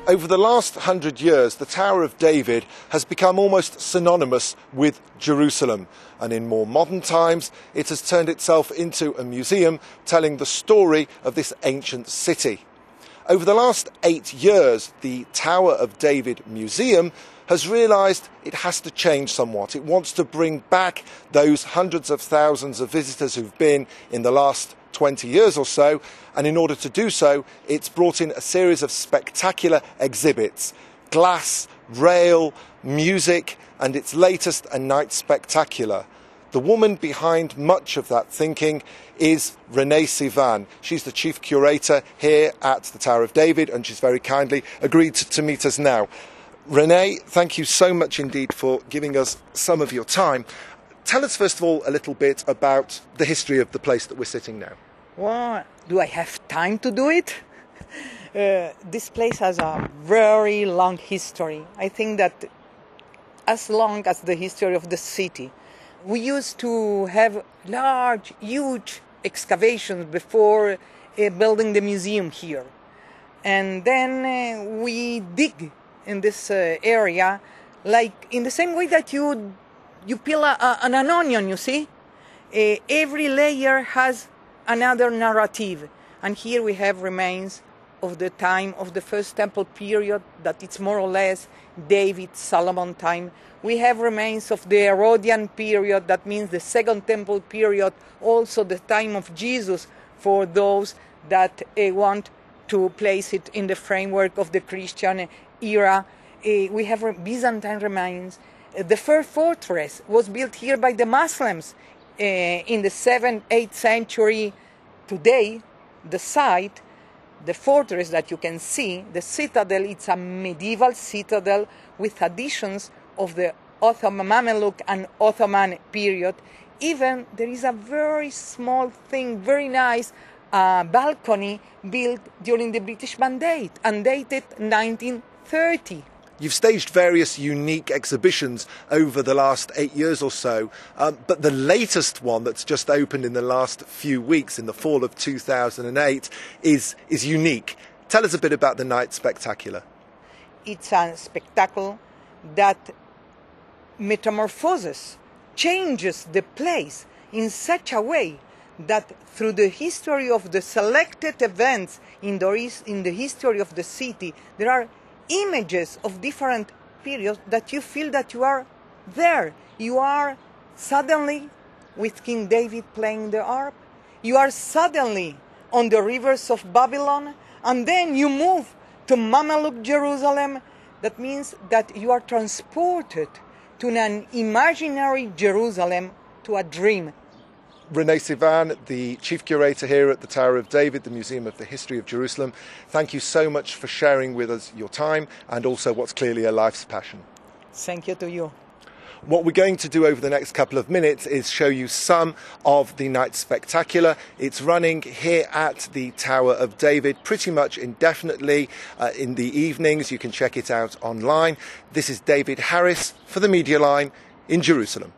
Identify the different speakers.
Speaker 1: Over the last 100 years, the Tower of David has become almost synonymous with Jerusalem. And in more modern times, it has turned itself into a museum telling the story of this ancient city. Over the last 8 years, the Tower of David Museum has realised it has to change somewhat. It wants to bring back those hundreds of thousands of visitors who've been in the last 20 years or so, and in order to do so, it's brought in a series of spectacular exhibits: glass, rail, music, and its latest, a night spectacular. The woman behind much of that thinking is Renée Sivan. She's the chief curator here at the Tower of David, and she's very kindly agreed to meet us now. Renée, thank you so much indeed for giving us some of your time. Tell us first of all a little bit about the history of the place that we're sitting now.
Speaker 2: Well, do I have time to do it? This place has a very long history. I think that as long as the history of the city. We used to have large, huge excavations before building the museum here. And then we dig in this area, like in the same way that you peel an onion, you see? Every layer has another narrative. And here we have remains of the time of the first temple period, that it's more or less David, Solomon time. We have remains of the Herodian period, that means the second temple period, also the time of Jesus, for those that want to place it in the framework of the Christian era. We have Byzantine remains. The first fortress was built here by the Muslims in the 7th, 8th century. Today, the site, the fortress that you can see, the citadel, it's a medieval citadel with additions of the Ottoman, Mameluke and Ottoman period. Even there is a very small thing, very nice balcony built during the British Mandate and dated 1930.
Speaker 1: You've staged various unique exhibitions over the last 8 years or so, but the latest one that's just opened in the last few weeks, in the fall of 2008, is unique. Tell us a bit about the Night Spectacular.
Speaker 2: It's a spectacle that metamorphoses, changes the place in such a way that through the history of the selected events in the history of the city, there are images of different periods that you feel that you are there. You are suddenly with King David playing the harp. You are suddenly on the rivers of Babylon, and then you move to Mameluke Jerusalem. That means that you are transported to an imaginary Jerusalem, to a dream.
Speaker 1: Renée Sivan, the chief curator here at the Tower of David, the Museum of the History of Jerusalem, thank you so much for sharing with us your time and also what's clearly a life's passion.
Speaker 2: Thank you to you.
Speaker 1: What we're going to do over the next couple of minutes is show you some of the Night Spectacular. It's running here at the Tower of David pretty much indefinitely in the evenings. You can check it out online. This is David Harris for the Media Line in Jerusalem.